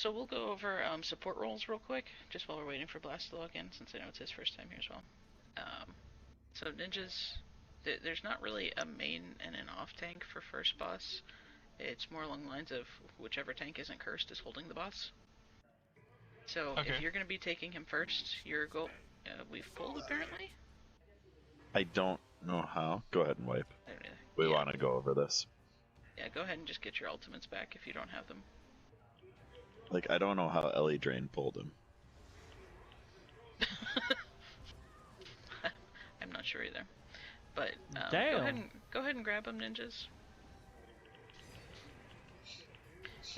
So we'll go over support roles real quick, just while we're waiting for Blast to log in, since I know it's his first time here as well. So ninjas, there's not really a main and an off tank for first boss. It's more along the lines of whichever tank isn't cursed is holding the boss. So if you're going to be taking him first, your goal, we've pulled apparently? I don't know how. Go ahead and wipe. We want to go over this. Yeah, go ahead and just get your ultimates back if you don't have them. Like, I don't know how Ellie Drain pulled him. I'm not sure either. But Damn. go ahead and grab him, ninjas.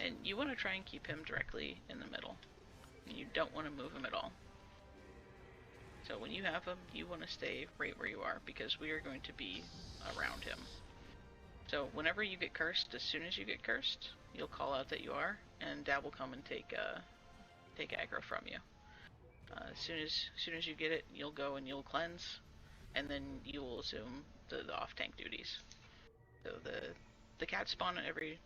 And you want to try and keep him directly in the middle. You don't want to move him at all. So when you have him, you want to stay right where you are, because we are going to be around him. So whenever you get cursed, as soon as you get cursed, you'll call out that you are, and Dab will come and take aggro from you. As soon as you get it, you'll go and you'll cleanse, and then you will assume the off tank duties. So the cats spawn every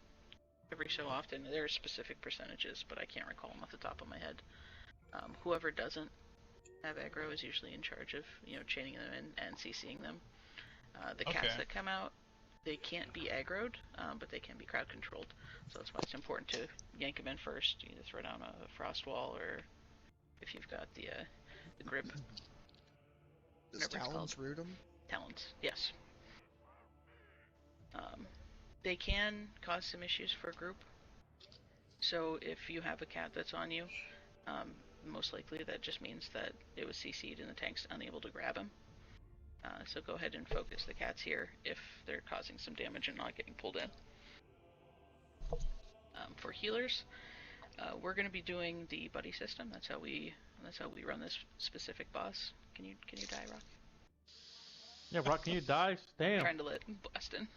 so often. There are specific percentages, but I can't recall them off the top of my head. Whoever doesn't have aggro is usually in charge of chaining them in and CCing them. The cats that come out, they can't be aggroed, but they can be crowd controlled. So that's why it's important to yank them in first. You either throw down a frost wall, or if you've got the grip. Does Talons root them? Talons, yes. They can cause some issues for a group. So if you have a cat that's on you, most likely that just means that it was CC'd and the tank's unable to grab him. So go ahead and focus the cats here if they're causing some damage and not getting pulled in. For healers, we're going to be doing the buddy system. That's how we run this specific boss. Can you die, Rock? Yeah, Rock, can you die? Damn. I'm trying to let Blast in.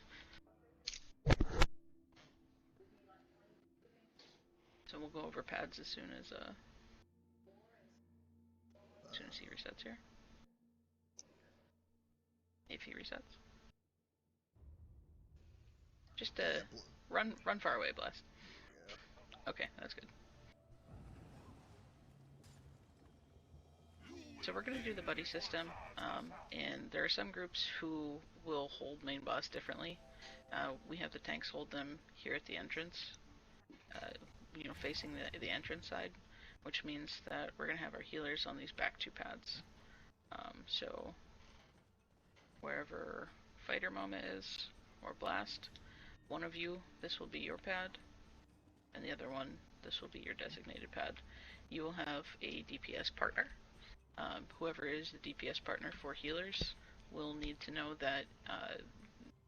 So we'll go over pads as soon as he resets here. If he resets. Just run far away, Blast. Yeah. Okay, that's good. So we're going to do the buddy system, and there are some groups who will hold main boss differently. We have the tanks hold them here at the entrance, facing the entrance side, which means that we're going to have our healers on these back two pads. So wherever Fighter Mama is, or Blast, one of you, this will be your pad, and the other one, this will be your designated pad. You will have a DPS partner. Whoever is the DPS partner for healers will need to know that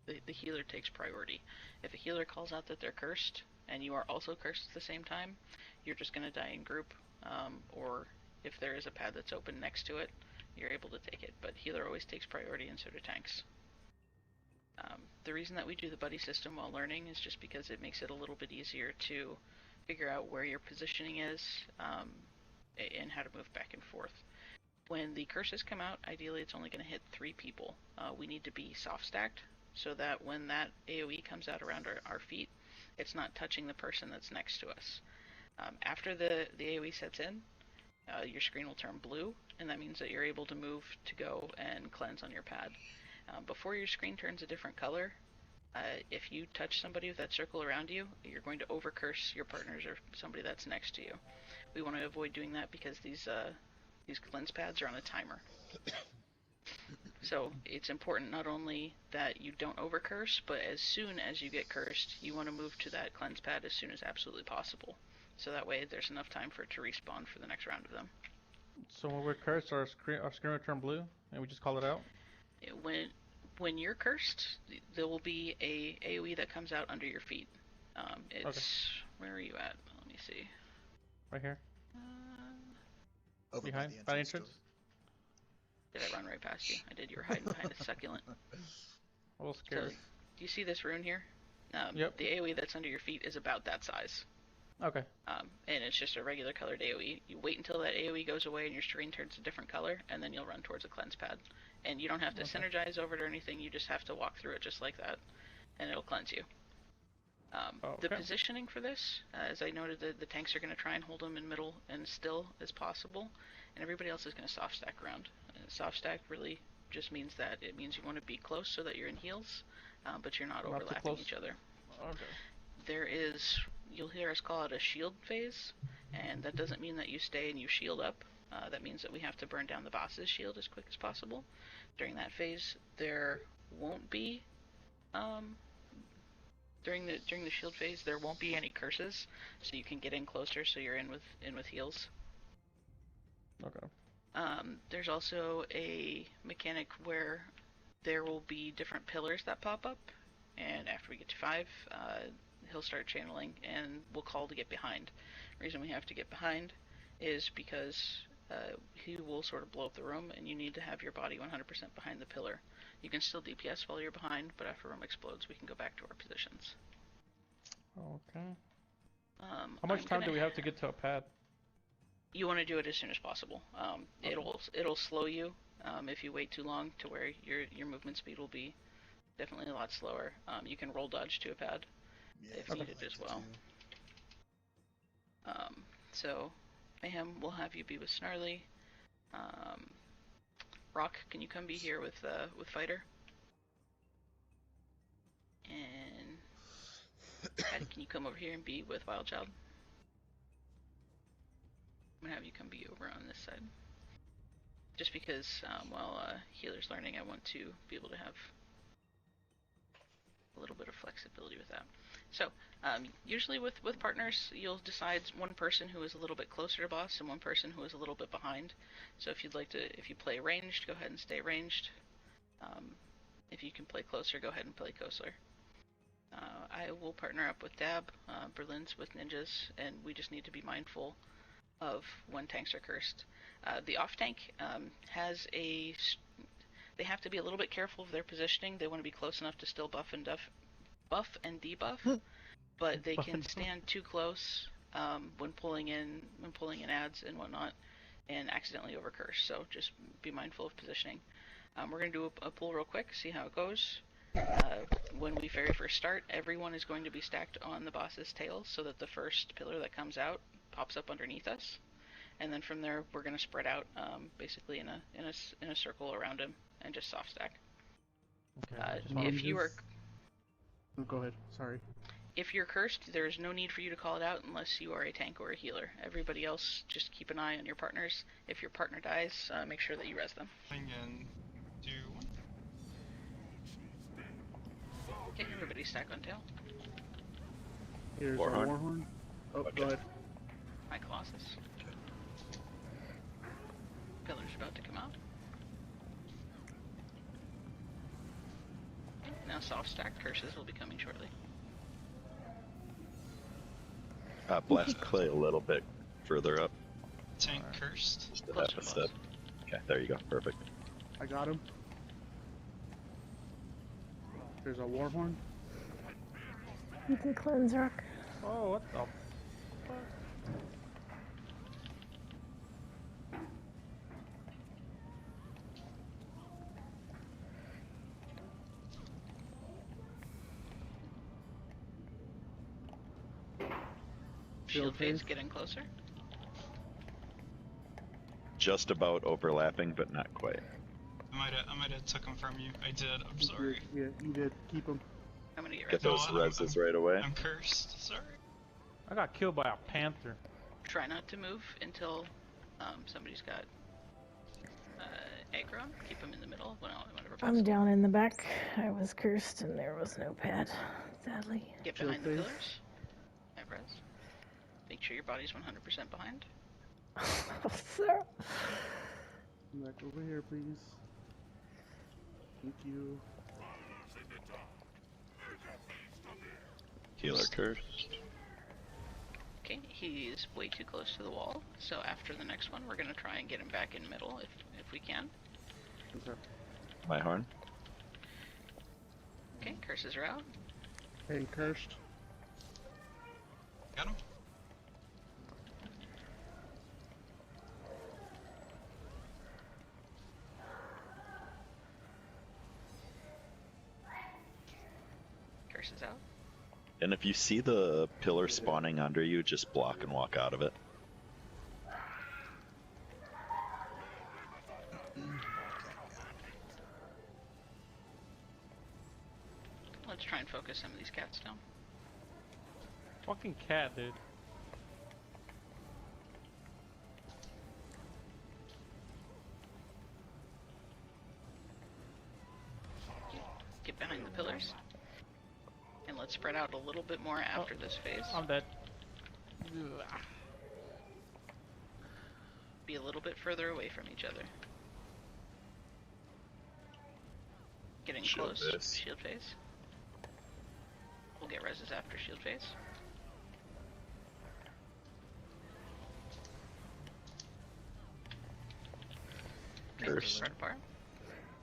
the healer takes priority. If a healer calls out that they're cursed, and you are also cursed at the same time, you're just going to die in group, or if there is a pad that's open next to it, you're able to take it, but healer always takes priority, and so do tanks. The reason that we do the buddy system while learning is just because it makes it a little bit easier to figure out where your positioning is, and how to move back and forth. When the curses come out, ideally it's only going to hit 3 people. We need to be soft stacked, so that when that AoE comes out around our feet, it's not touching the person that's next to us. After the AoE sets in, your screen will turn blue, and that means that you're able to move to go and cleanse on your pad. Before your screen turns a different color, if you touch somebody with that circle around you, you're going to overcurse your partners or somebody that's next to you. We want to avoid doing that because these cleanse pads are on a timer. So it's important not only that you don't overcurse, but as soon as you get cursed, you want to move to that cleanse pad as soon as absolutely possible. So that way there's enough time for it to respawn for the next round of them. So when we're cursed, our screen will turn blue, and we just call it out? When you're cursed, there will be a AoE that comes out under your feet. It's... Okay. Where are you at? Let me see. Right here. Over behind by the entrance? Did I run right past you? I did. You were hiding behind a succulent. A little scared. So, do you see this rune here? Yep. The AoE that's under your feet is about that size. Okay. And it's just a regular colored AoE. You wait until that AoE goes away and your screen turns a different color, and then you'll run towards a cleanse pad. And you don't have to synergize over it or anything, you just have to walk through it just like that, and it'll cleanse you. The Okay. positioning for this, as I noted, the tanks are going to try and hold them in middle and still as possible, and everybody else is going to soft stack around. Soft stack really just means that it means you want to be close so that you're in heels, but you're not Not too overlapping close. each other. Okay. There is, you'll hear us call it a shield phase, and that doesn't mean that you stay and you shield up. That means that we have to burn down the boss's shield as quick as possible. During that phase, there won't be during the shield phase there won't be any curses, so you can get in closer so you're in with heals. Okay. There's also a mechanic where there will be different pillars that pop up, and after we get to 5, he'll start channeling and we'll call to get behind. The reason we have to get behind is because he will sort of blow up the room and you need to have your body 100% behind the pillar. You can still DPS while you're behind, but after room explodes we can go back to our positions. Okay. How much time do we have to get to a pad? You want to do it as soon as possible. Okay. It'll slow you if you wait too long, to where your movement speed will be definitely a lot slower. You can roll dodge to a pad if needed as well. So Mayhem will have you be with Snarly. Rock, can you come be here with Fighter? And Patty, can you come over here and be with Wild Child? I'm gonna have you come be over on this side. Just because while healer's learning, I want to be able to have a little bit of flexibility with that. So usually with partners, you'll decide one person who is a little bit closer to boss and one person who is a little bit behind. So if you play ranged, go ahead and stay ranged. If you can play closer, go ahead and play closer. I will partner up with Dab, Berlin's with ninjas, and we just need to be mindful of when tanks are cursed. The off tank has they have to be a little bit careful of their positioning. They want to be close enough to still buff and debuff, but they can stand too close when pulling in ads and whatnot, and accidentally overcurse. So just be mindful of positioning. We're gonna do a pull real quick, see how it goes. When we very first start, everyone is going to be stacked on the boss's tail, so that the first pillar that comes out pops up underneath us, and then from there we're going to spread out, basically in a circle around him and just soft stack. Okay. If you are, Oh, go ahead. Sorry. if you're cursed, there is no need for you to call it out unless you are a tank or a healer. Everybody else, just keep an eye on your partners. If your partner dies, make sure that you res them. And do one. Okay, everybody stack on tail. Here's Warhorn. our Warhorn. Oh, Okay. go ahead. My Colossus. Pillar's about to come out. Okay, now soft stack curses will be coming shortly. Blast clay a little bit further up. Tank cursed. Just a Closer half a to step. Okay, there you go. Perfect. I got him. There's a Warhorn. You can cleanse Rock. Oh, what the fuck? Shield phase phase. getting closer. Just about overlapping, but not quite. I might have took him from you. I did. I'm You sorry. did. Yeah, you did. Keep him. I'm gonna get Get res. those No, I'm- reses right away. I'm cursed. Sorry. I got killed by a panther. Try not to move until somebody's got aggro. Keep them in the middle whenever I'm possible. down in the back. I was cursed and there was no pad, sadly. Get Shield behind the phase. pillars. Have res. Make sure your body's 100% behind. Sir. Come back over here, please. Thank you. Healer curse. Okay, he's way too close to the wall, so after the next one, we're gonna try and get him back in middle if we can. Okay. My horn. Okay, curses are out. Hey, cursed. Got him. Curses out. And if you see the pillar spawning under you, just block and walk out of it. Let's try and focus some of these cats down. Fucking cat, dude. Get behind the pillars. And let's spread out a little bit more after this phase. I'm dead. Be a little bit further away from each other. Getting Shield close. phase. Shield phase. We'll get reses after shield phase. Curse. Spread apart.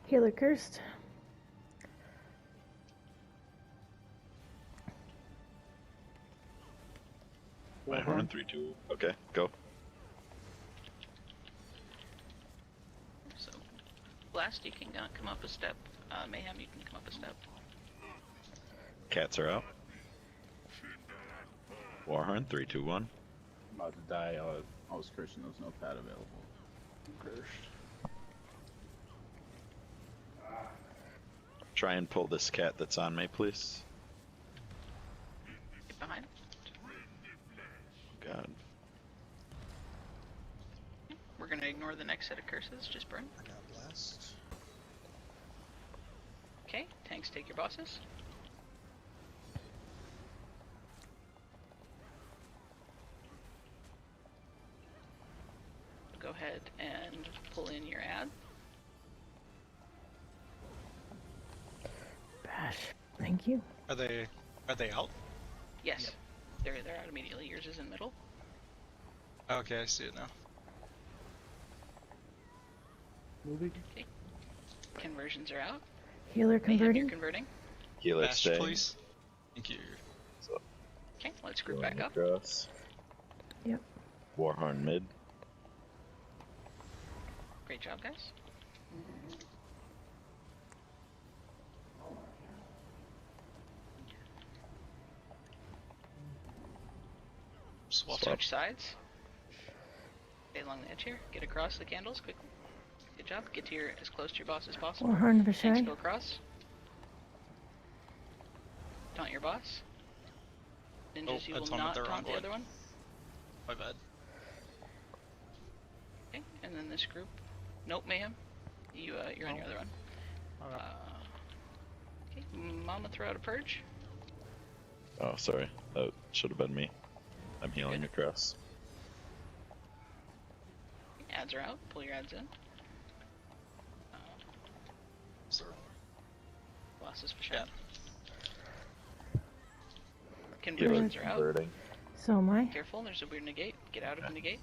Healer cursed. My horn, 3, 2. Okay, go. So, Blast, you can come up a step. Mayhem, you can come up a step. Cats are out. Warhorn, 3, 2, 1. I'm about to die. I was cursed and there was no pad available. I'm cursed. Try and pull this cat that's on me, please. Get behind. God. We're gonna ignore the next set of curses, just burn. I got blast. Okay, tanks, take your bosses. Go ahead and pull in your ad. Bash. Thank you. Are they out? Yes, they're out immediately. Yours is in middle. Okay, I see it now. Moving. Conversions are out. Healer Mayhem, you're converting. converting. Healer Bash, stay. please. Thank you. Okay, let's group Going back up. across. Yep. Warhorn mid. Great job, guys. Switch sides. Stay along the edge here. Get across the candles quickly. Good job. Get to as close to your boss as possible. Warhorn Tanks Vashai. go across. Taunt your boss. Ninjas, you I will taunted not the wrong taunt the one. other one. My bad. Okay, and then this group. Nope, Mayhem. You're on your other one. Okay. Okay, Mama, throw out a purge. Oh, sorry. That should have been me. I'm healing across. Ads are out. Pull your ads in. Sir. Bosses for sure. Yeah. Conversions are out. Converting. So am I. Careful, there's a weird negate. Get out of the negate.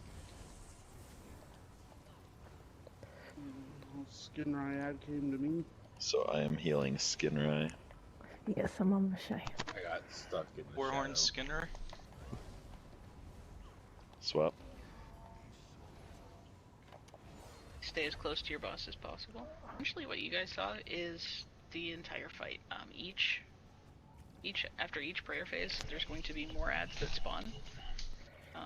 Skin Riad came to me. So I am healing Skinray. Yes, I'm on Vashai. I got stuck in the Warhorn shadow. Skinner. Swap. Stay as close to your boss as possible. Essentially what you guys saw is the entire fight. After each prayer phase, there's going to be more ads that spawn.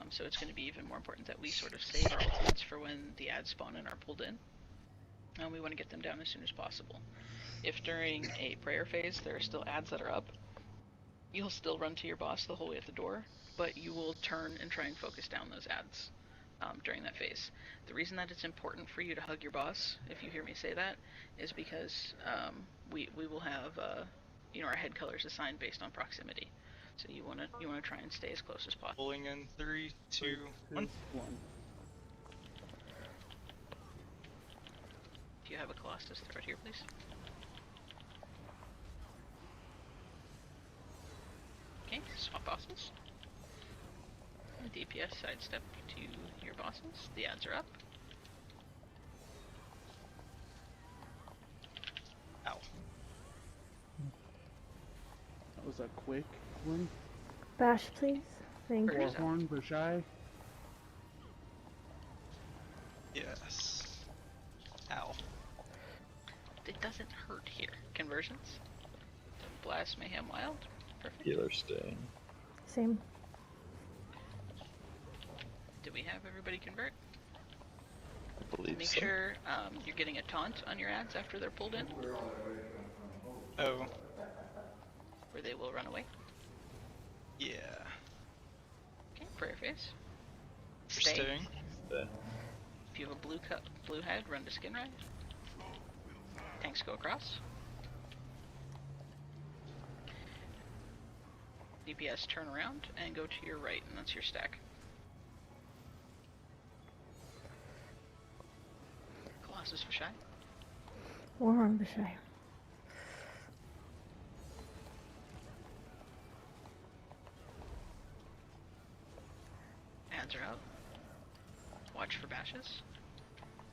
So it's going to be even more important that we sort of save our ultimates for when the ads spawn and are pulled in. And we want to get them down as soon as possible. If during a prayer phase there are still ads that are up, you'll still run to your boss the whole way at the door, but you will turn and try and focus down those ads during that phase. The reason that it's important for you to hug your boss, if you hear me say that, is because we will have our head colors assigned based on proximity. So you want to try and stay as close as possible. Pulling in 3, 2, 1. If you have a Colossus, throw it here, please. Okay, swap bosses. DPS sidestep to your bosses. The ads are up. Ow. That was a quick one. Bash, please. Thank you. Warhorn, Vashai. Yes. Ow. It doesn't hurt here. Conversions. Blast, Mayhem, Wild. Perfect. Healer staying. Same. Do we have everybody convert? I believe Make so. sure you're getting a taunt on your ads after they're pulled in, Oh, or they will run away. yeah. Okay, prayer face. We're Stay. staying. Stay. If you have a blue head, run to skin ride. Tanks go across. DPS turn around and go to your right, and that's your stack. Colossus for shy. Warhorn Bashai. Ads are out. Watch for bashes.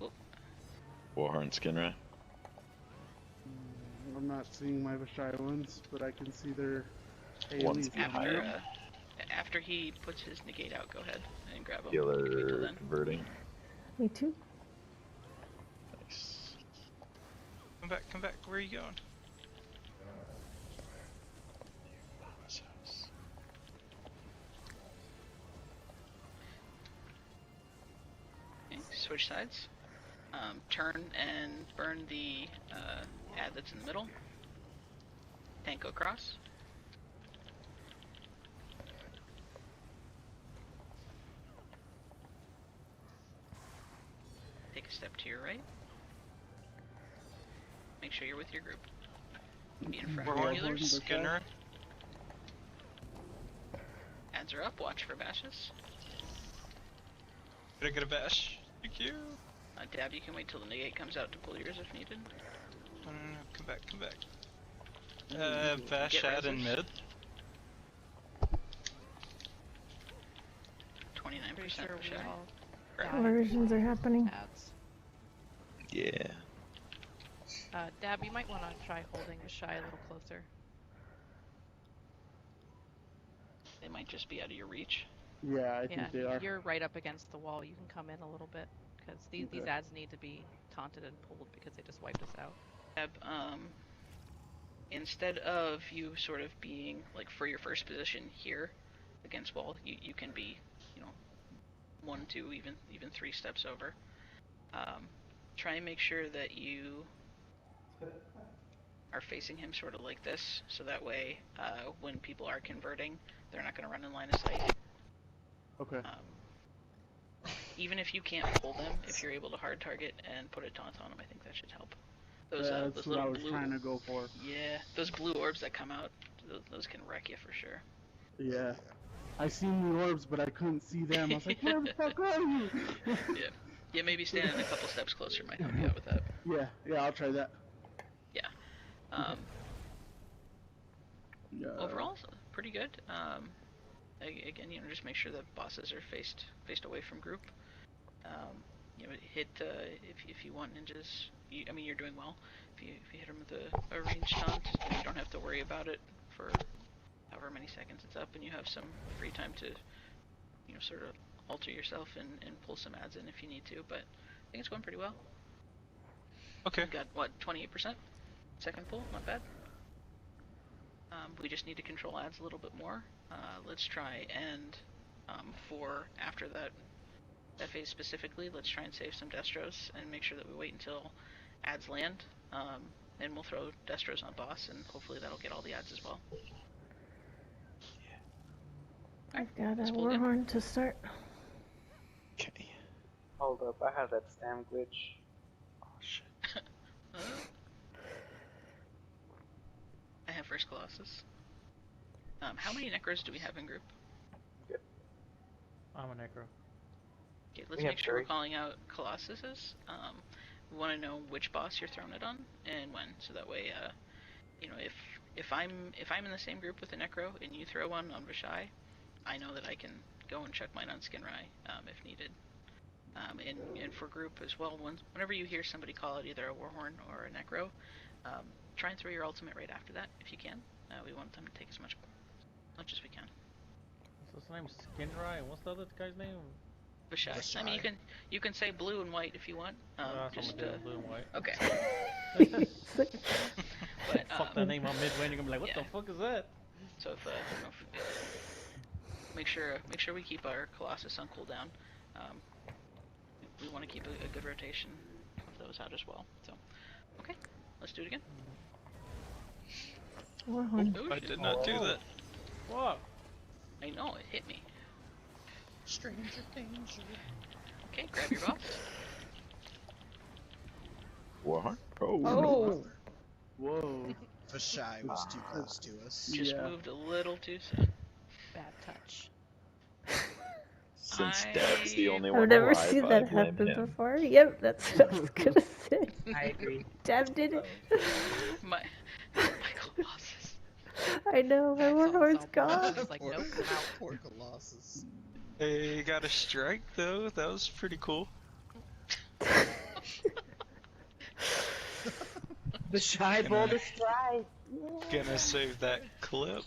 Whoop. Warhorn Skinray. I'm not seeing my Vashai ones, but I can see their One's AoEs. behind. After he puts his negate out, go ahead and grab him. Healer converting. Me too. Nice. Come back. Where are you going? Okay, switch sides. Turn and burn the ad that's in the middle. Tank go across. Take a step to your right. Make sure you're with your group. Be in front of We're your on healers. Skinner. Ads are up. Watch for bashes. Gonna get a bash. Thank you. Dab, you can wait till the negate comes out to pull yours if needed. No. Come back. Bash Get ad in reses. mid. 29% Pretty sure for we shy. all Correct. died. Conversions are happening. Ads. Yeah. Dab, you might want to try holding the shy a little closer. They might just be out of your reach. Yeah, I Yeah, think they are. you're right up against the wall. You can come in a little bit because these Okay. ads need to be taunted and pulled because they just wiped us out. Dab, instead of you sort of being like for your first position here against wall, you can be, 1, 2, even 3 steps over. Try and make sure that you are facing him sort of like this, so that way when people are converting, they're not going to run in line of sight. Okay. Even if you can't pull them, if you're able to hard target and put a taunt on them, I think that should help. That's Those what I little was blue, trying to go for. yeah, those blue orbs that come out, those can wreck you for sure. Yeah. I seen the orbs, but I couldn't see them. I was like, where the fuck are you? Yeah, maybe standing a couple steps closer might help you out with that. Yeah, I'll try that. Yeah. Yeah. Overall, pretty good. Again, just make sure that bosses are faced away from group. Hit if you want ninjas. You're doing well. If you hit them with a ranged taunt, then you don't have to worry about it for however many seconds it's up, and you have some free time to, sort of alter yourself and pull some ads in if you need to. But I think it's going pretty well. Okay. We've got what, 28%? Second pull, not bad. We just need to control ads a little bit more. Let's try and for after that phase specifically, let's try and save some destros and make sure that we wait until ads land. And we'll throw destros on boss, and hopefully that'll get all the ads as well. I've got let's a pull again. Warhorn to start. Okay. Hold up, I have that stam glitch. Oh shit. I have first Colossus. How many necros do we have in group? I'm a necro. Okay, let's We make have sure we're 3. calling out Colossuses. We want to know which boss you're throwing it on and when, so that way, if I'm in the same group with a necro and you throw one on Vashai, I know that I can go and check mine on Skinrai if needed. And for group as well, whenever you hear somebody call out either a Warhorn or a necro, try and throw your ultimate right after that if you can. We want them to take as much as we can. What's his name? Skinrai, and what's the other guy's name? Vashai. Vashai. You can say blue and white if you want. Just blue and white. Okay. Fuck But, that name on midway, and you're gonna be like, what yeah. the fuck is that? So if, make sure we keep our Colossus on cooldown. We want to keep a good rotation of those out as well. So, okay, let's do it again. Warhorn. I did not do that. What? I know, it hit me. Stranger danger. Okay, grab your boss. Warhorn? Oh. Oh! Whoa. Vashai was too close to us. Just Yeah. moved a little too soon. Bad touch. Since Dad's the only I've one never alive, seen I that blame happen him. before. Yep, that's what I was gonna say. I agree. Dab did it. My Colossus. I know, my I saw Warhorn's myself. gone. Just like, Poor- nope, I'm out. Poor Colossus. Hey, got a strike though. That was pretty cool. The shy boulder strike. Gonna save that clip.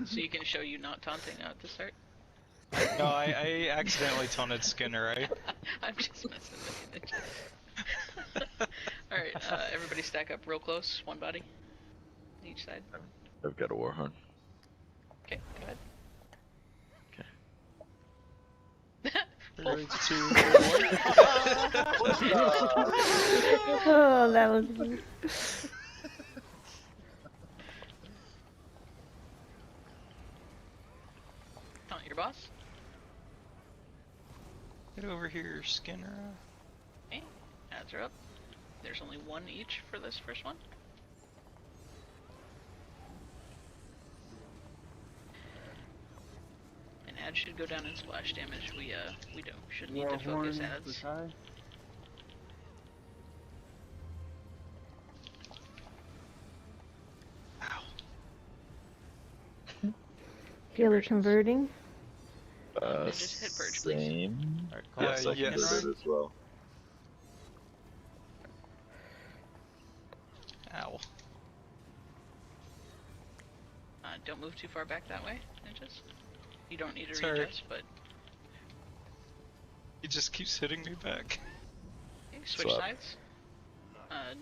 So you can show you not taunting at the start? No, I accidentally taunted Skinner, right? I'm just messing with you. Alright, everybody stack up real close, one body. Each side. I've got a Warhorn. Okay, go ahead. 3, 2, 1. Oh, that was good. Taunt your boss. Get over here, Skinner. Okay, ads are up. There's only one each for this first one. And ads should go down in splash damage. We shouldn't need to focus Warhorn, ads. Vashai. Ow. Healer converting. Just hit purge, please. Same. Alright, Yes, I can yes. do it as well. Ow. Don't move too far back that way, ninjas. You don't need to Sorry. readjust, but He just keeps hitting me back. okay, switch Swap. sides.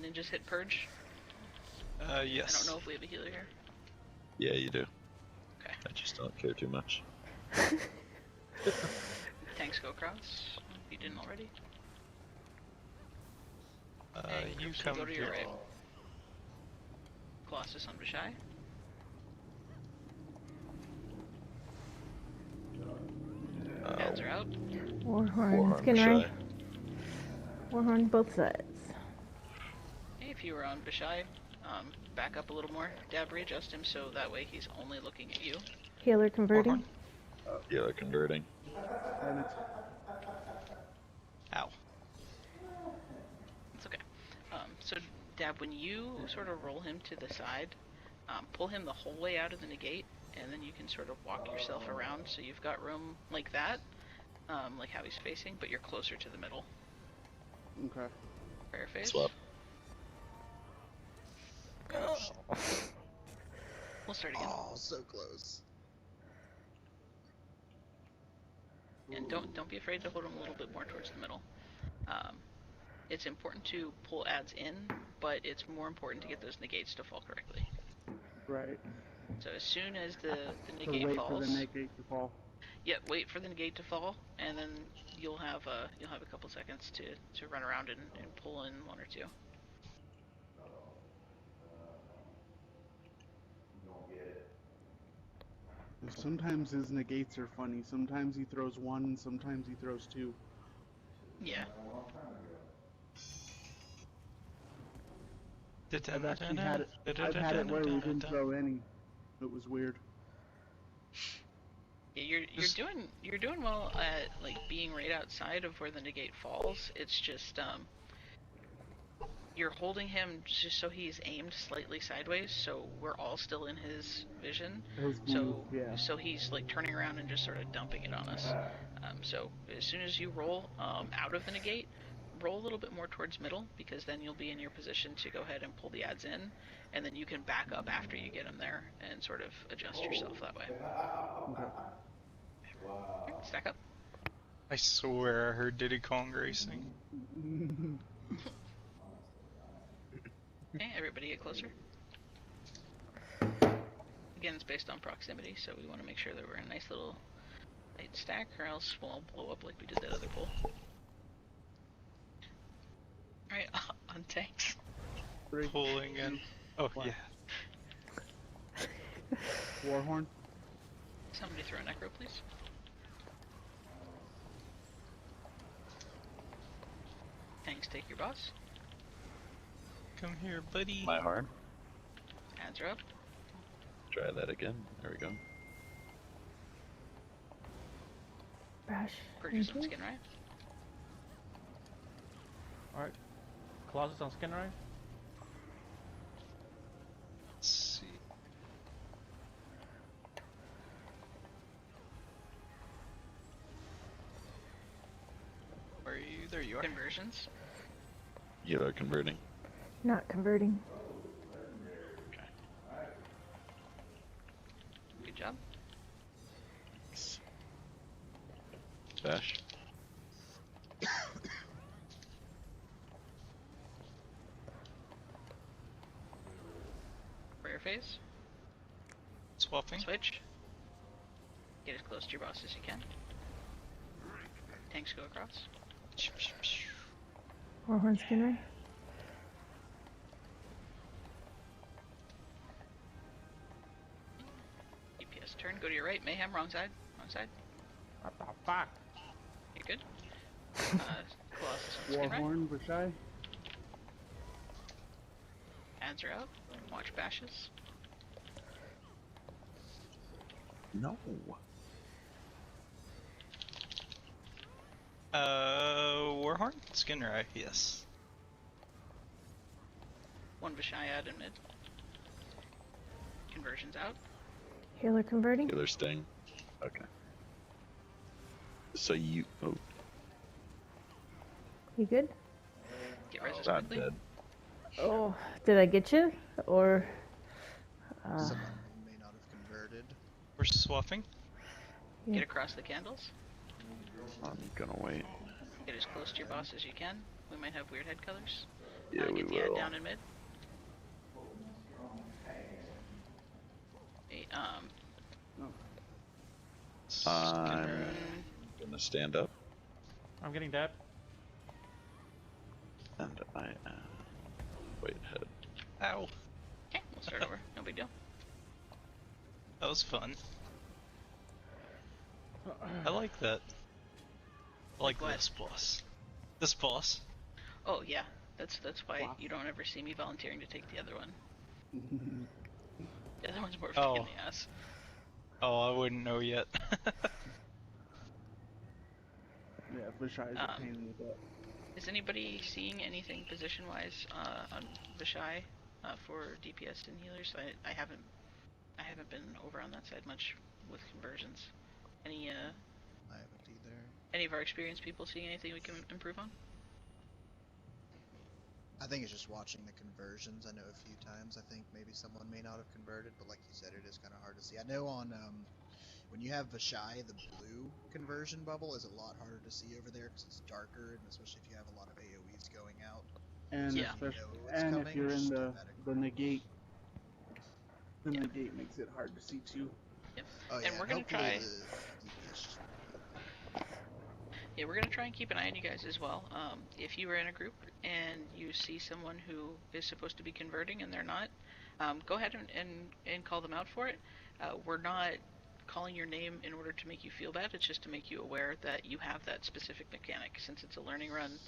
Ninjas hit purge. Yes. I don't know if we have a healer here. Yeah, you do. Okay. I just don't care too much. Tanks go across, if you didn't already. And You groups come go to your here. right. Colossus on Vashai. Ads are out. Warhorn. Warhorn, Skin Vashai. right. Warhorn both sides. Hey, if you were on Vashai, back up a little more. Dab readjust him so that way he's only looking at you. Healer converting. Yeah, they're converting. And it's Ow. It's okay. So Dab, when you sort of roll him to the side, pull him the whole way out of the negate, and then you can sort of walk yourself around so you've got room like that, like how he's facing, but you're closer to the middle. okay. Prayer face. Swap. We'll start again. Oh, so close. And don't be afraid to hold him a little bit more towards the middle. It's important to pull ads in, but it's more important to get those negates to fall correctly. Right. So as soon as the So negate wait falls, for the negate to fall. yeah, wait for the negate to fall, and then you'll have a couple seconds to run around and pull in one or two. Sometimes his negates are funny. Sometimes he throws one, sometimes he throws two. Yeah. I've actually had it where he didn't throw any. It was weird. Yeah, you're doing well at like being right outside of where the negate falls. It's just you're holding him just so he's aimed slightly sideways, so we're all still in his vision. So he's like turning around and just sort of dumping it on us. So as soon as you roll out of the negate, roll a little bit more towards middle, because then you'll be in your position to go ahead and pull the ads in, and then you can back up after you get him there and sort of adjust yourself that way. Okay. Okay, stack up. I swear I heard Diddy Kong racing. Okay, everybody get closer. Again, it's based on proximity, so we want to make sure that we're in a nice little tight stack, or else we'll blow up like we did that other pool. Alright, on tanks. Pulling in. Oh, What? yeah. Warhorn. Somebody throw a necro, please. Tanks, take your boss. Come here, buddy. My hard. Hands are up. Try that again. There we go. Bash. Purchase Thank some you. skin riot. Alright. Colossus on skin right? Let's see. Where are you? There you are. Conversions. Healer converting. Not converting. Good job. Bash. Prayer phase. Swapping. Switch. Get as close to your boss as you can. Tanks go across. Warhorn skin right? DPS turn. Go to your right. Mayhem. Wrong side. Wrong side. What the fuck? You're good. Colossus on skin right. Warhorn, Vashai. Ads are out. Watch bashes. No. Warhorn? Skinner eye, yes. One Vashai ad in mid. Conversions out. Healer converting? Healer sting. Okay. So you. Oh, You good? Get res I'm quickly. dead. Oh, did I get you? Or. Someone may not have converted. We're swapping. Get across the candles. I'm gonna wait. Get as close to your boss as you can. We might have weird head colors. Yeah, we get the ad will. down in mid. Hey, I'm gonna stand up, I'm getting dabbed. and I am. Wait, head. Ow. okay, we'll start over. No big deal. That was fun. I like that. I like What? this boss. This boss. Oh yeah, that's why Wow. you don't ever see me volunteering to take the other one. The other one's more of a Oh. pain in the ass. Oh, I wouldn't know yet. Yeah, Vashai is a pain in the butt. Is anybody seeing anything position-wise on Vashai for DPS and healers? I haven't been over on that side much with conversions. Any I haven't either. any of our experienced people seeing anything we can improve on? I think it's just watching the conversions. I know a few times I think maybe someone may not have converted, but like you said, it is kind of hard to see. I know on when you have Vashai, the blue conversion bubble is a lot harder to see over there because it's darker, and especially if you have a lot of AoEs going out. And Yeah. especially, it's and coming, if you're it's in just the negate, the negate makes it hard to see too. Yep. Oh And yeah, we're gonna hopefully try. the DPS just- Yeah, we're gonna try and keep an eye on you guys as well. If you are in a group and you see someone who is supposed to be converting and they're not, go ahead and call them out for it. We're not calling your name in order to make you feel bad. It's just to make you aware that you have that specific mechanic. Since it's a learning run,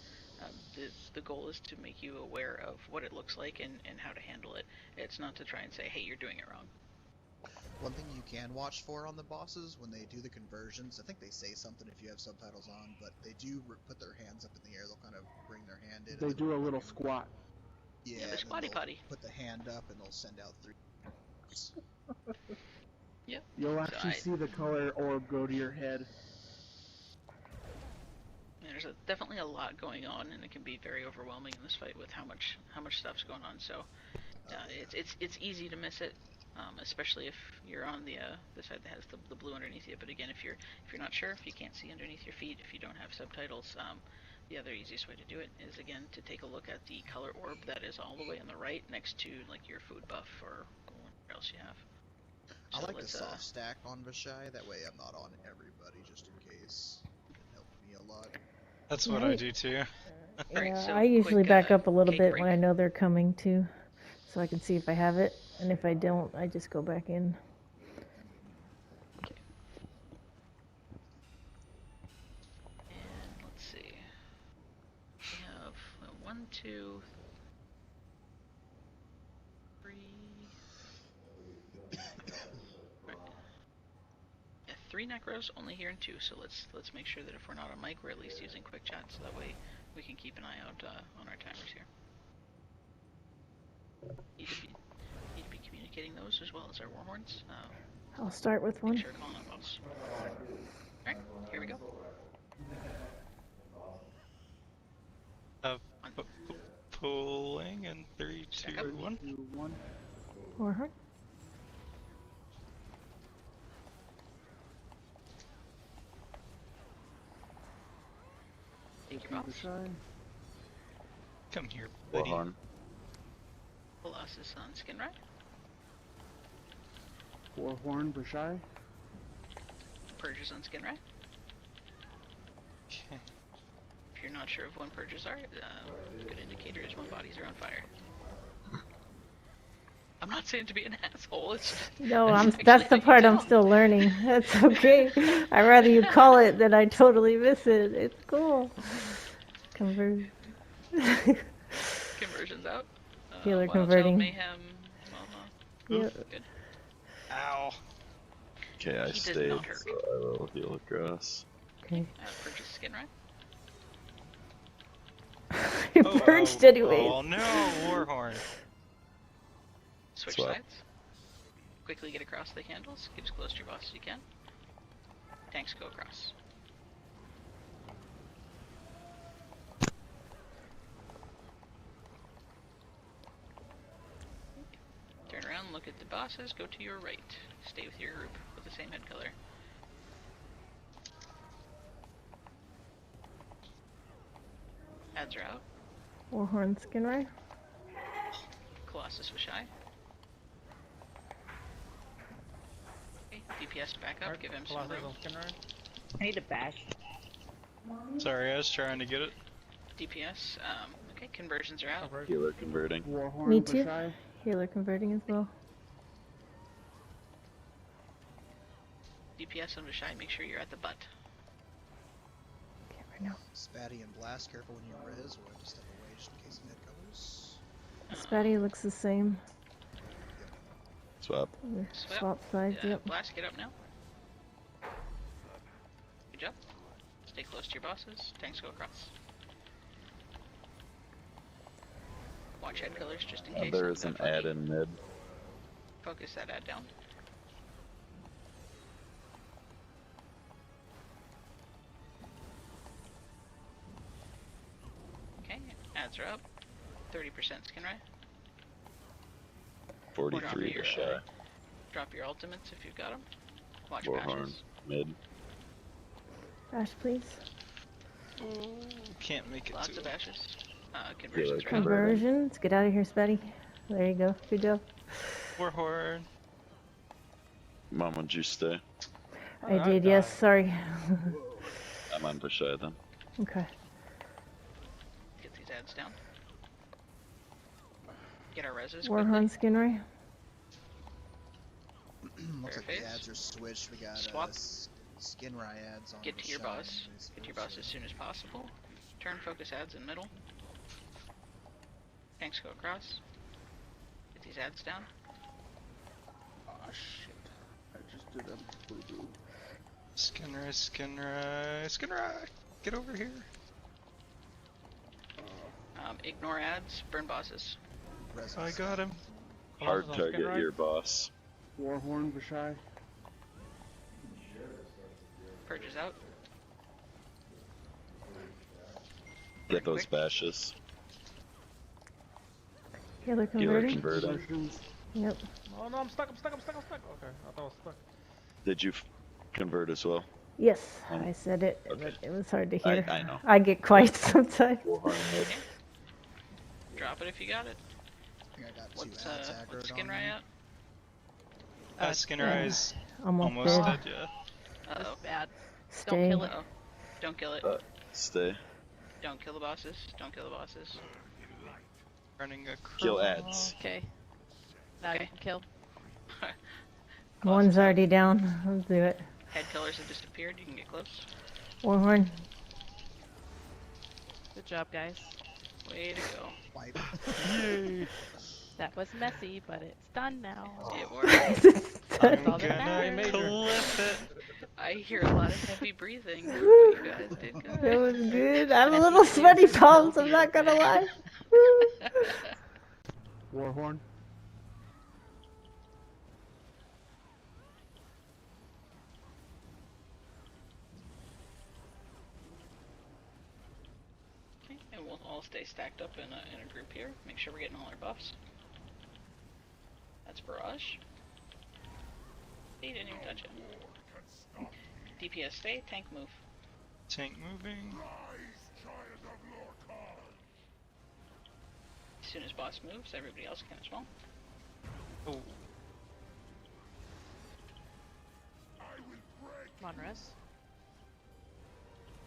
the goal is to make you aware of what it looks like and how to handle it. It's not to try and say, hey, you're doing it wrong. One thing you can watch for on the bosses when they do the conversions, I think they say something if you have subtitles on, but they do put their hands up in the air. They'll kind of bring their hand in. They and do a then little fucking- squat. Yeah, the and then squatty they'll potty. Put the hand up and they'll send out 3. Yep. You'll So actually see the color orb go to your head. There's definitely a lot going on, and it can be very overwhelming in this fight with how much stuff's going on. So it's easy to miss it, especially if you're on the side that has the blue underneath you. But again, if you're not sure, if you can't see underneath your feet, if you don't have subtitles, the other easiest way to do it is again to take a look at the color orb that is all the way on the right next to like your food buff or whatever else you have. I So like to let's, soft stack on Vashai, that way I'm not on everybody, just in case. It helped me a lot. That's what I do too. Alright, Yeah, so I usually quick, back up a little cake bit break. when I know they're coming too, so I can see if I have it, and if I don't, I just go back in. And let's see. We have 1, 2, 3. Right. Yeah, 3 necros, only hearing 2. So let's make sure that if we're not on mic, we're at least using quick chat, so that way we can keep an eye out on our timers here. Need to be communicating those as well as our warhorns. I'll start with one. Make sure calling out boss. Alright, here we go. Pulling in 3, 2, 1. 2, 1. Warhorn. Thank you, boss. Come here, buddy. Warhorn. Colossus on skin right. Warhorn, Vashai. Purges on skin right. Okay. If you're not sure of when purges are, a good indicator is when bodies are on fire. I'm not saying to be an asshole. It's No, that's that's the actually part how I'm you still learning. That's okay. I'd rather you call it than I totally miss it. It's cool. Conversion. Conversions out. Healer Wild converting. Child, Mayhem. Yep. Good. Ow. Okay, I He does stayed, not hurt. so I will heal across. Okay. Purges skin right. It purged anyways. Oh no, Warhorn. Switch Swap. sides. Quickly get across the handles. Keep as close to your boss as you can. Tanks go across. Turn around, look at the bosses, go to your right. Stay with your group with the same head color. Ads are out. Warhorn skin right. Colossus was shy. Okay, DPS back up, give him some room. I need a bash. Sorry, I was trying to get it. DPS, okay, conversions are out. Healer converting. Warhorn, Me too. Vashai. Healer converting as well. DPS on Vashai, make sure you're at the butt. Okay, right now. Spatty and Blast, careful when you res, or have to step away just in case he had colors. Spatty looks the same. Swap. Swap sides, yep. Blast, get up now. Good job. Stay close to your bosses. Tanks go across. Watch head colors just in case. There is an ad in mid. Focus that ad down. Okay, ads are up. 30% skin right. 43 to shy. Drop your ultimates if you've got them. Watch Warhorn. bashes. Mid. Bash, please. Can't make it Lots to of it. bashes. Conversions right. Conversions. Get out of here, Spatty. There you go. Good job. Warhorn. Mom, would you stay? I did, yes. Sorry. I'm on Vashai then. Okay. Get these ads down. Get our reses Warhorn skin right. Looks like Fair the face. ads are switched. We got Swap. skin ads on Get to your Vashai boss. and vice Get to your versa. boss as soon as possible. Turn focus ads in middle. Tanks go across. Get these ads down. Ah, shit. I just did a boo-boo. Skinray, Skinray, Skinray! Get over here. Ignore ads. Burn bosses. Res I us. got him. Hard on target skin right? your boss. Warhorn, Vashai. Purges out. Get those Quick. bashes. Healer Healer converting. converting. Yep. Oh no, I'm stuck. Okay, I thought I was stuck. Did you convert as well? Yes, Um, I said it, okay. but it was hard to hear. I know. I get quiet sometimes. Warhorn mid. Drop it if you got it. I think I got What's 2 ads aggroed what's skin on right me. at? Skinner Eyes Almost dead, dead. yeah. This is bad. Stay. Don't kill it. Don't kill it. Stay. Don't kill the bosses. Don't kill the bosses. Running a Kill ads. Okay. Now you can kill. One's already down. Let's do it. Head killers have disappeared. You can get close. Warhorn. Good job, guys. Way to go. Wipe. Yay! That was messy, but it's done now. It worked. I'm all that gonna matters. clip it. I hear a lot of heavy breathing. But you guys did good. That was good. I'm a little sweaty palms, I'm not gonna lie. Warhorn. Okay, and we'll all stay stacked up in a group here. Make sure we're getting all our buffs. That's Barrage. He didn't even touch it. DPS stay, tank move. Tank moving. As soon as boss moves, everybody else can as well. Oh, Come on, Res.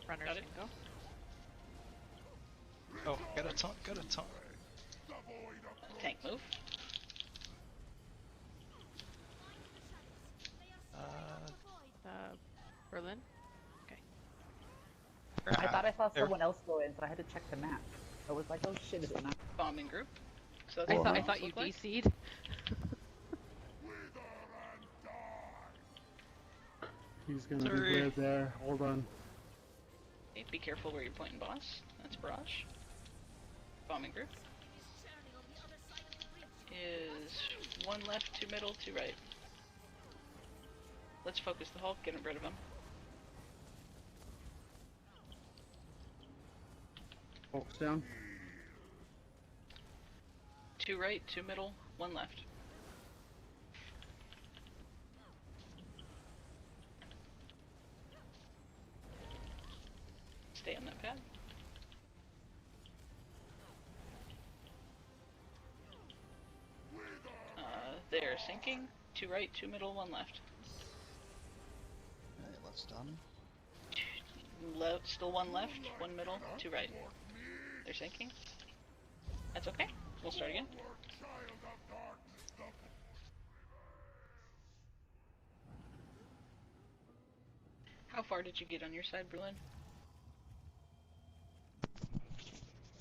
Runners Got can it. go. oh, got a taunt, got a taunt. Tank move. Berlin. I thought I saw There. someone else go in, so I had to check the map. I was like, oh shit, is it not? Bombing group. So that's I what thought bombs you look like. DC'd. He's gonna Sorry. be right there. Hold on. Okay, be careful where you're pointing boss. That's Barrage. Bombing group. Is one left, two middle, two right. Let's focus the Hulk, get rid of him. Hulk's down. Two right, two middle, one left. Stay on that pad. They're sinking. Two right, two middle, one left. Alright, left's done. Still one left, one middle, two right. They're sinking. That's okay. We'll start again. How far did you get on your side, Berlin?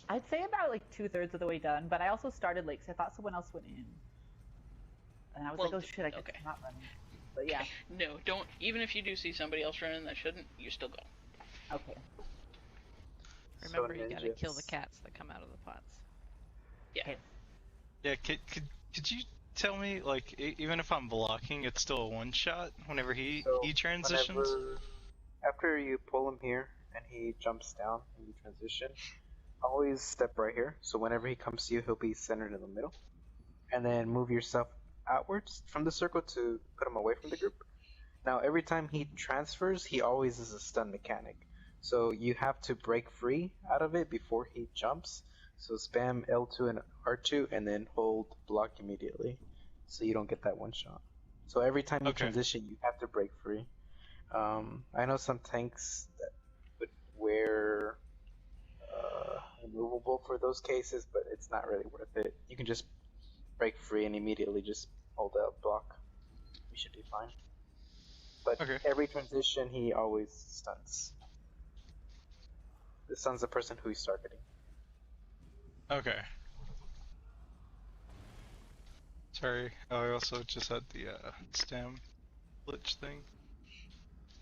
I'd say about like 2/3 of the way done, but I also started late because I thought someone else went in. And I was Well, like, oh shit, I guess okay. it's not running. But yeah, No, don't. Even if you do see somebody else running that shouldn't, you still go. okay. Remember, you gotta kill the cats that come out of the pots. Yeah. Yeah, could you tell me, like, even if I'm blocking, it's still a one shot whenever he transitions? After you pull him here and he jumps down and you transition, always step right here. So whenever he comes to you, he'll be centered in the middle. And then move yourself outwards from the circle to put him away from the group. Now, every time he transfers, he always is a stun mechanic. So you have to break free out of it before he jumps. So spam L2 and R2 and then hold block immediately. So you don't get that one shot. So every time you transition, you have to break free. I know some tanks that would wear removable for those cases, but it's not really worth it. You can just break free and immediately just hold out block. You should be fine. But every transition, he always stuns. This stuns the person who he's targeting. Okay. Sorry, I also just had the stam glitch thing.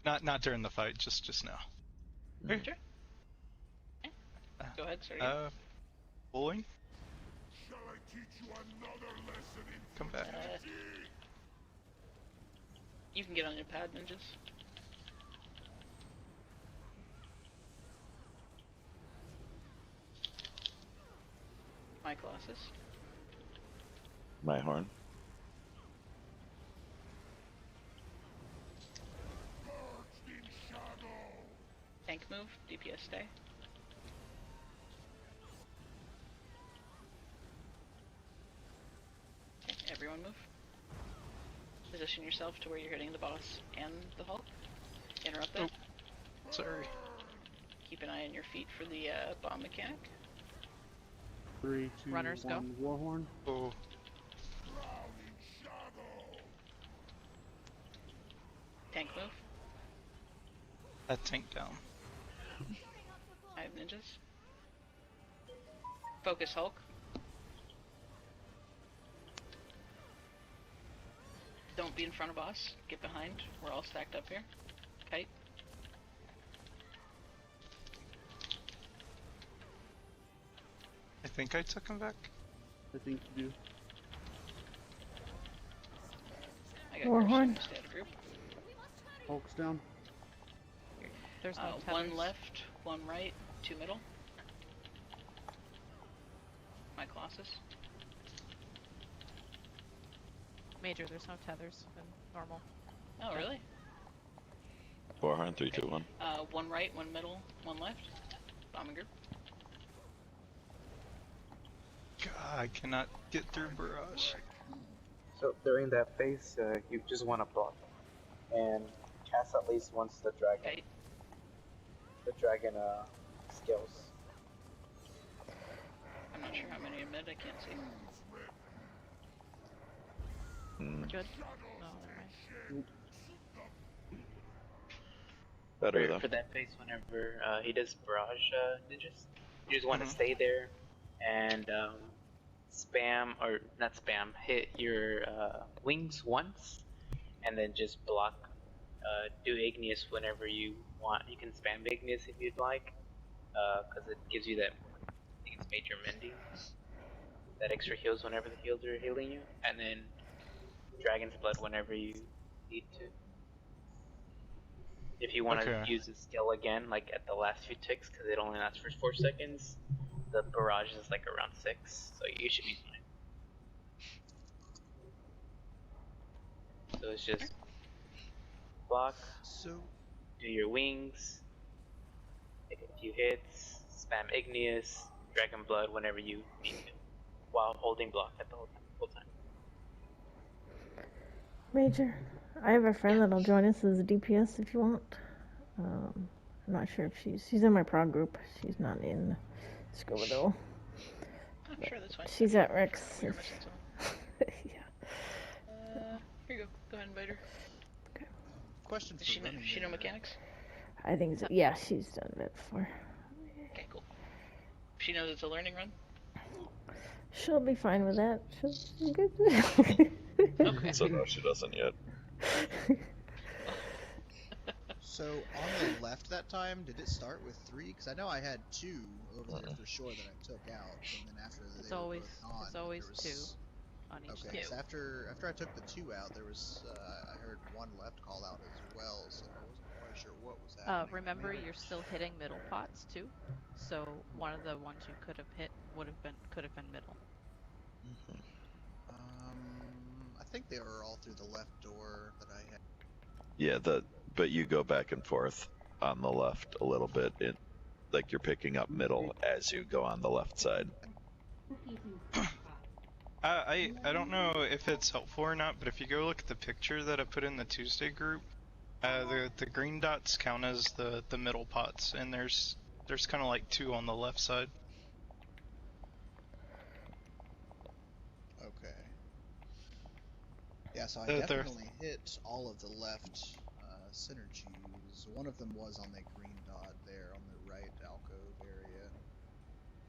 Not during the fight, just now. Sure. Okay. Go ahead, sorry. Bowling? Come back. You can get on your pad, ninjas. My Colossus. My horn. Tank move, DPS stay. Okay, everyone move. Position yourself to where you're hitting the boss and the Hulk. Interrupt that. Oh, sorry. Keep an eye on your feet for the bomb mechanic. 3, 2, Runners, 1, Warhorn. Oh. Tank move. That tank down. I have ninjas. Focus Hulk. Don't be in front of boss. Get behind. We're all stacked up here. Kite. I think I took him back. I think you do. I got Warhorn. Stay out of group. Hulk's down. There's no tethers. One left, one right, 2 middle. My Colossus. Major, there's no tethers in normal. Oh, really? Warhorn, 3, 2, 1. One right, one middle, one left. Bombing group. God, I cannot get through barrage. So during that phase, you just want to block and cast at least once the dragon. Okay. The dragon skills. I'm not sure how many are mid. I can't see. Good? No, never mind. Better For that phase, whenever he does barrage ninjas, you just want to stay there and spam, or not spam, hit your wings once, and then just block. Do Igneous whenever you want. You can spam Igneous if you'd like, because it gives you that, I think it's Major Mending, that extra heals whenever the heals are healing you, and then Dragon's Blood whenever you need to. If you want to use the skill again, like at the last few ticks, because it only lasts for 4 seconds, the barrage is like around 6, so you should be fine. So it's just block, do your wings, take a few hits, spam Igneous, Dragon Blood whenever you need to, while holding block at the whole time. Major, I have a friend that'll join us as a DPS if you want. I'm not sure if she's in my prog group. She's not in Skooma though. I'm sure that's fine. She's at Rex. We're missing someone. Yeah. Here you go. Go ahead and invite her. Okay. Question for Does she know mechanics? I think so. Yeah, she's done it before. Okay, cool. She knows it's a learning run? She'll be fine with that. She'll be good. Okay. So no, she doesn't yet. So on the left that time, did it start with 3? Because I know I had 2 over there for sure that I took out, and then after It's they always were both on, it's always there was... 2 on each Okay, side. so after I took the 2 out, there was I heard 1 left call out as well, so I wasn't quite sure what was happening. Remember, you're still hitting middle pots too, so one of the ones you could have hit could have been middle. I think they were all through the left door that I had. Yeah, but you go back and forth on the left a little bit. Like you're picking up middle as you go on the left side. I don't know if it's helpful or not, but if you go look at the picture that I put in the Tuesday group, the green dots count as the middle pots, and there's kind of like 2 on the left side. Okay. Yeah, so I definitely hit all of the left synergies. One of them was on that green dot there on the right alcove area.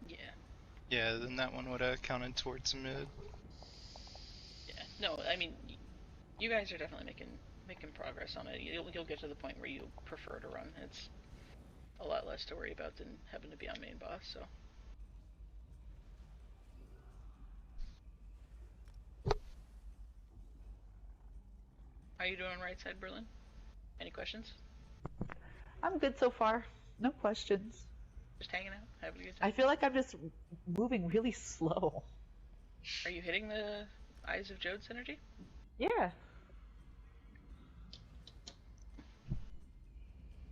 Yeah. Yeah, then that one would have counted towards mid. Yeah. No, I mean, you guys are definitely making progress on it. You'll get to the point where you prefer to run. It's a lot less to worry about than having to be on main boss, so. How are you doing right side, Berlin? Any questions? I'm good so far. No questions. Just hanging out, having a good time? I feel like I'm just moving really slow. Are you hitting the Eyes of Jode synergy? Yeah.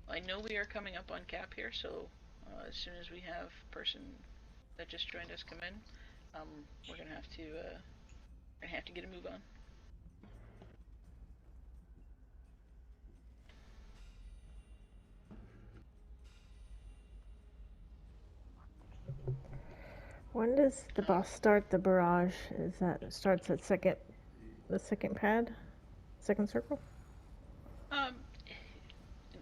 I know we are coming up on cap here, so as soon as we have person that just joined us come in, we're gonna have to get a move on. When does the boss start the barrage? Is that starts at the second pad, second circle?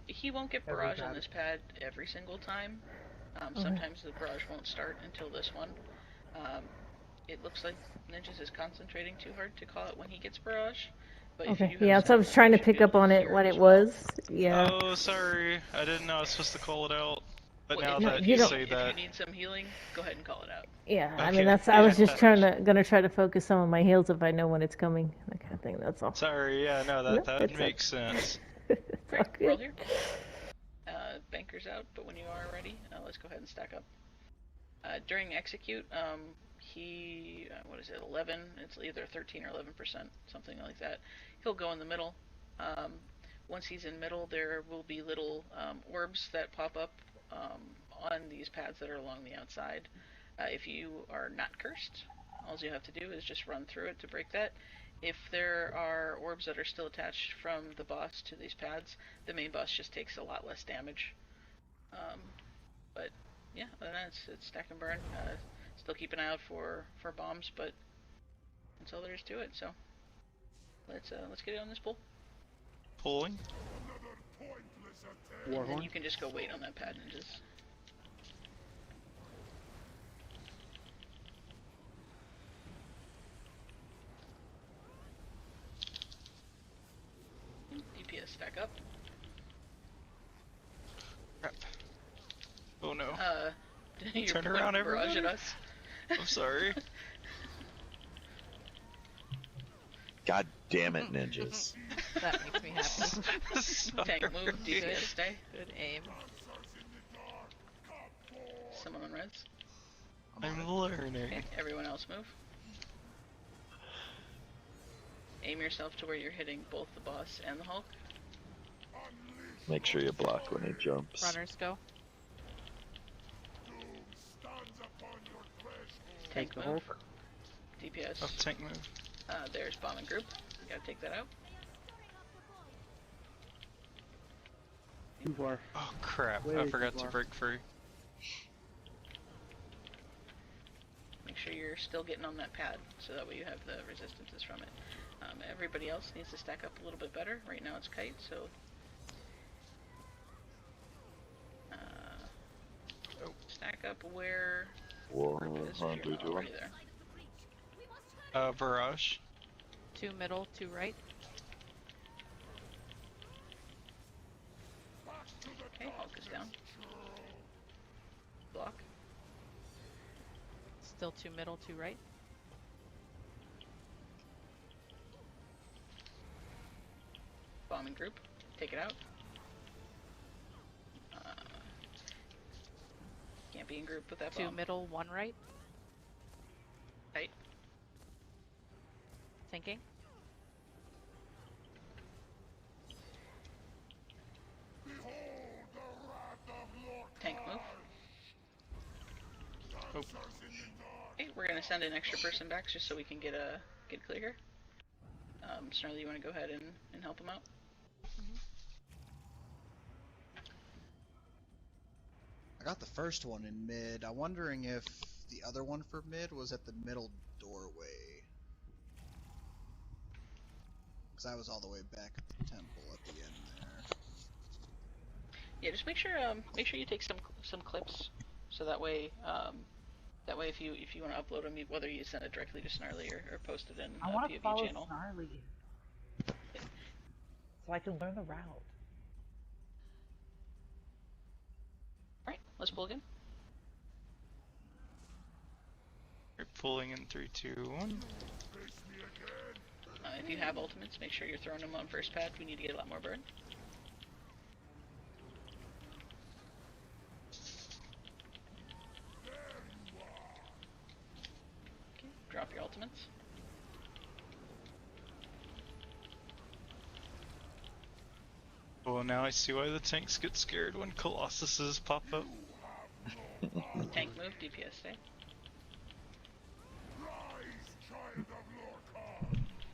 He won't get barrage on this pad every single time. Okay. Sometimes the barrage won't start until this one. It looks like Ninjas is concentrating too hard to call it when he gets barrage. But Okay. if you Yeah, so I was trying to pick up on it when it was. Yeah. Oh, sorry. I didn't know I was supposed to call it out. But well, now if that you say if that, you need some healing, go ahead and call it out. Yeah, okay. I mean I was just gonna try to focus some of my heals if I know when it's coming, that kind of thing. That's all. Sorry, yeah, no, that makes sense. Right, we're all here. Banker's out, but when you are ready, let's go ahead and stack up. During execute, what is it, 11? It's either 13 or 11%, something like that. He'll go in the middle. Once he's in middle, there will be little orbs that pop up on these pads that are along the outside. If you are not cursed, all you have to do is just run through it to break that. If there are orbs that are still attached from the boss to these pads, the main boss just takes a lot less damage. But yeah, other than that, it's stack and burn. Still keep an eye out for bombs, but that's all there is to it. So let's get it on this pull. Pulling. And then you can just go wait on that pad and just. DPS stack up. Crap. Oh no. Turn around, barrage everybody. at us. I'm sorry. God damn it, Ninjas. That makes me happy. Tank move, DPS stay. Good aim. Someone on res. I'm learning. Okay, everyone else move. Aim yourself to where you're hitting both the boss and the Hulk. Make sure you block when he jumps. Runners go. Tank move. Hulk. DPS. Oh, tank move. There's bombing group. You gotta take that out. Too far. Oh crap, Way I forgot too to far. break free. Make sure you're still getting on that pad, so that way you have the resistances from it. Everybody else needs to stack up a little bit better. Right now it's kite, so... stack up where... group is if you're not already there. Barrage. 2 middle, 2 right. Okay, Hulk is down. Block. Still 2 middle, 2 right. Bombing group. Take it out. Can't be in group with that 2 bomb. middle, 1 right. Tight. Thinking. Tank move. Oh. Okay, we're gonna send an extra person back just so we can get clear here. Snarly, you wanna go ahead and help him out? I got the first one in mid. I'm wondering if the other one for mid was at the middle doorway. Because I was all the way back at the temple at the end there. Yeah, just make sure you take some clips, so that way if you want to upload them, whether you send it directly to Snarly or post it in I want to POV follow channel. Snarly, so I can learn the route. Alright, let's pull again. We're pulling in 3, 2, 1. If you have ultimates, make sure you're throwing them on first pad. We need to get a lot more burn. Okay, drop your ultimates. Well, now I see why the tanks get scared when Colossuses pop up. Tank move, DPS stay.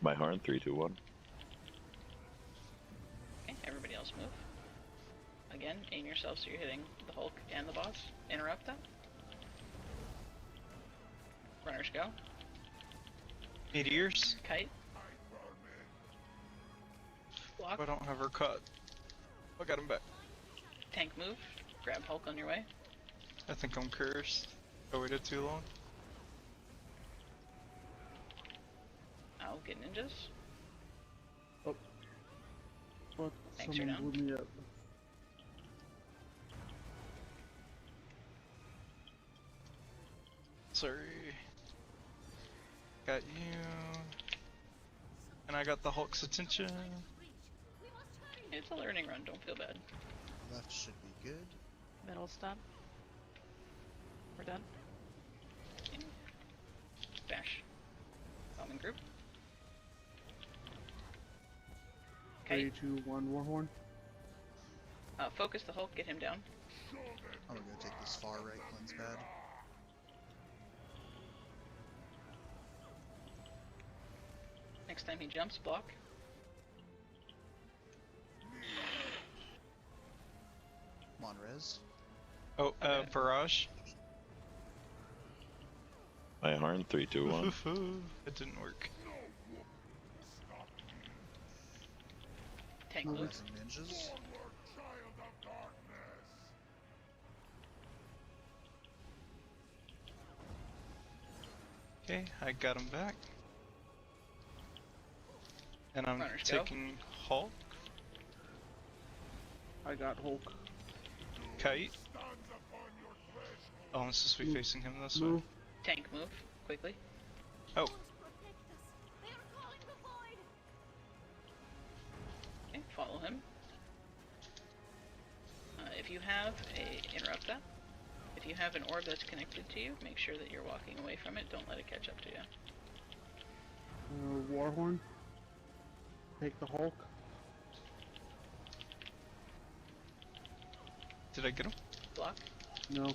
My horn, 3, 2, 1. Okay, everybody else move. Again, aim yourself so you're hitting the Hulk and the boss. Interrupt them. Runners go. Meteors. Kite. Block. I don't have her cut. I got him back. Tank move. Grab Hulk on your way. I think I'm cursed. I waited too long. I'll get ninjas. Oh. But Thanks, you're someone down. blew me up. Sorry. Got you. And I got the Hulk's attention. It's a learning run, don't feel bad. Left should be good. Middle's done. We're done. Bash. Common group. 3, 2, 1, Warhorn. Focus the Hulk, get him down. I'm gonna go take this far right cleanse pad. Next time he jumps, block. Come on, Rez. Oh, barrage. My horn, 3, 2, 1. It didn't work. Tank Move move. some ninjas. Okay, I got him back. And I'm Runners go. taking Hulk. I got Hulk. Kite. Oh, I'm supposed to be facing him this way. Move. Tank move, quickly. Oh, Okay, follow him. If you have interrupt that. If you have an orb that's connected to you, make sure that you're walking away from it. Don't let it catch up to you. Warhorn. Take the Hulk. did I get him? Block. No.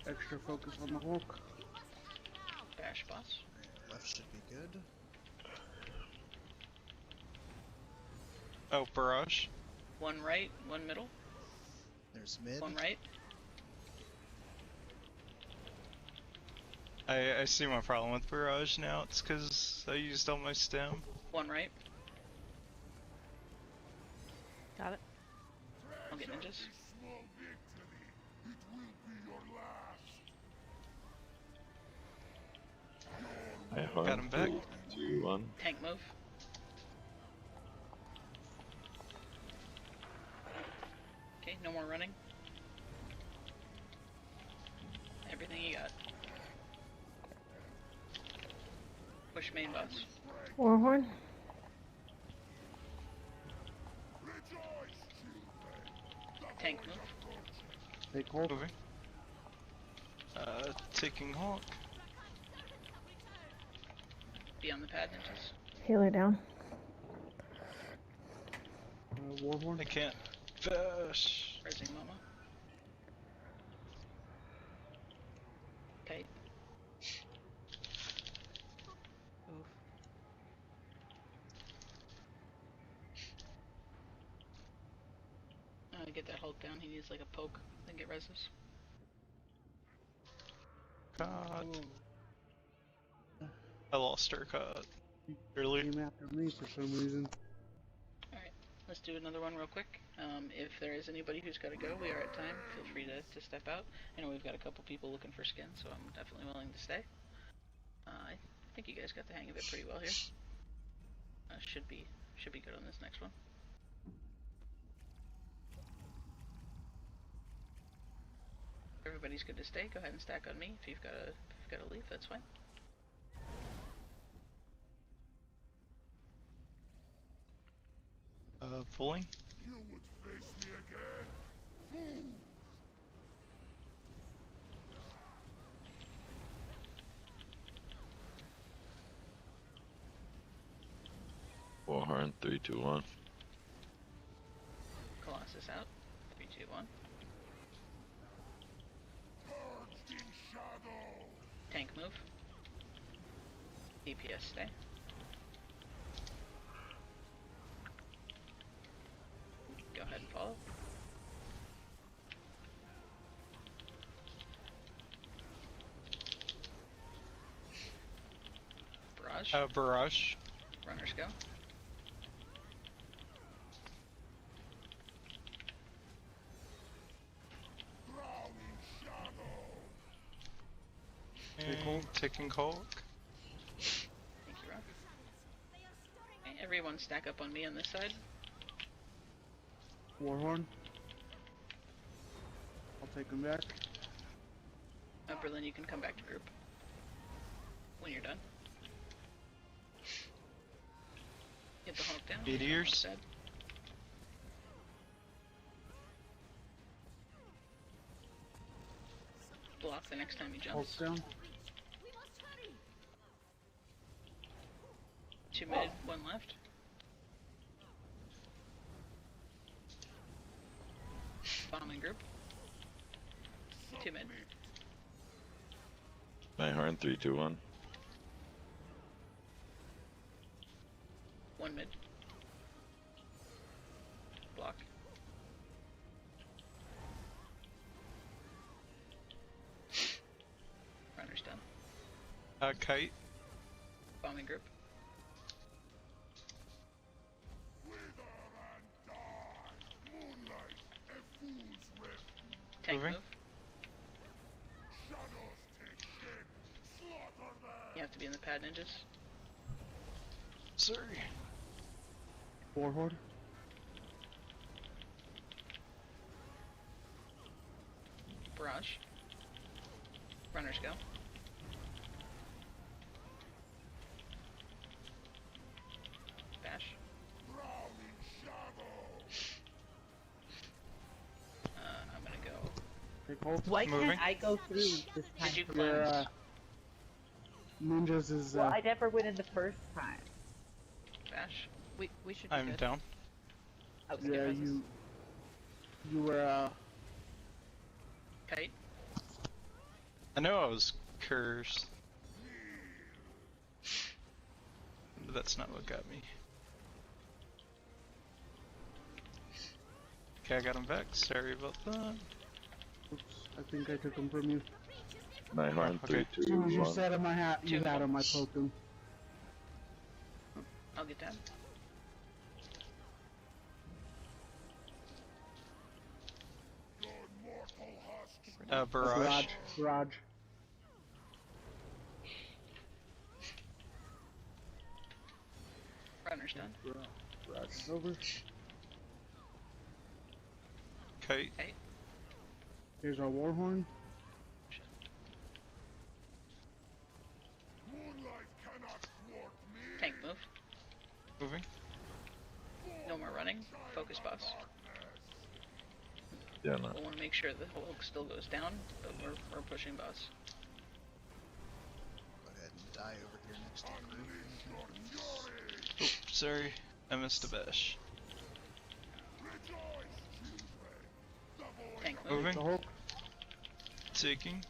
Extra focus on the Hulk. Bash boss. Left should be good. Oh, barrage. One right, one middle. There's mid. One right. I see my problem with barrage now. It's because I used all my stem. One right. Got it. I'll get ninjas. My horn, Got him back. 3, 2, 1. Tank move. Okay, no more running. Everything you got. Push main boss. Warhorn. Tank move. Take Hulk. Moving. Taking Hulk. Be on the pad, ninjas. Healer down. Warhorn. I can't bash. Rising Mama. Kite. Oof. Get that Hulk down. He needs like a poke. Then get reses. God. I lost her cut. Early. Came after me for some reason. Alright, let's do another one real quick. If there is anybody who's got to go, we are at time. Feel free to step out. I know we've got a couple people looking for skin, so I'm definitely willing to stay. I think you guys got the hang of it pretty well here. Should be good on this next one. Everybody's good to stay. Go ahead and stack on me. If you've got to leave, that's fine. Pulling. You would face me again. Warhorn, 3, 2, 1. Colossus out. 3, 2, 1. Purged in shadow. Tank move. DPS stay. Go ahead and follow. Barrage. Barrage. Runners go. And taking Hulk. Thank you, Rob. Okay, everyone stack up on me on this side. Warhorn. I'll take him back. Berlin, you can come back to group when you're done. Get the Hulk down. Meteors. Block the next time he Hulk jumps. down. 2 mid, 1 left. Bombing group. 2 mid. My horn, 3, 2, 1. 1 mid. Block. Runner's done. Kite. Bombing group. Tank Moving. move. You have to be in the pad ninjas. Sorry. Warhorn. Barrage. Runners go. Bash. I'm gonna go. Take Hulk. Why Moving. can't I go through this time? Did you Your cleanse? ninjas is. Well, I never went in the first time. Bash. We should be I'm good. down. Oh, Yeah, you were. Kite. I know I was cursed. But that's not what got me. Okay, I got him back. Sorry about that. Oops, I think I took him from you. My horn, Okay. 3, As 2, soon as you 1. said him, you had him. I poked him. I'll get down. Barrage. Barrage. Runner's done. Barrage is over. Kite. Here's our Warhorn. Tank move. Moving. No more running. Focus boss. Yeah, no. We'll want to make sure the Hulk still goes down, but we're pushing boss. Go ahead and die over here next to the group. Oh, sorry. I missed a bash. Tank move. Moving. The Hulk. Taking.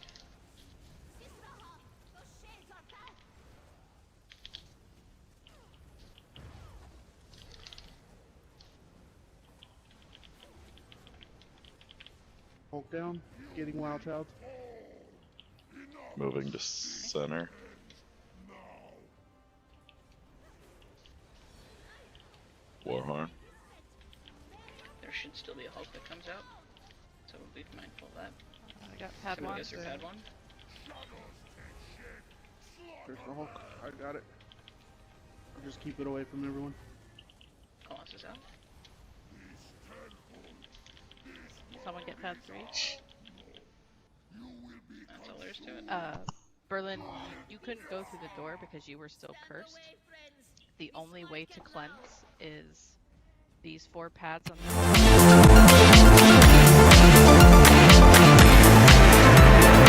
Hulk down. Getting Wild Child. Moving to center. Warhorn. There should still be a Hulk that comes out, so we'll be mindful of that. I got pad Somebody one. gets their pad 1. There's the Hulk. I got it. I'll just keep it away from everyone. Colossus out. Someone get pad 3. That's all there is to it. Berlin, you couldn't go through the door because you were still cursed. The only way to cleanse is these 4 pads on the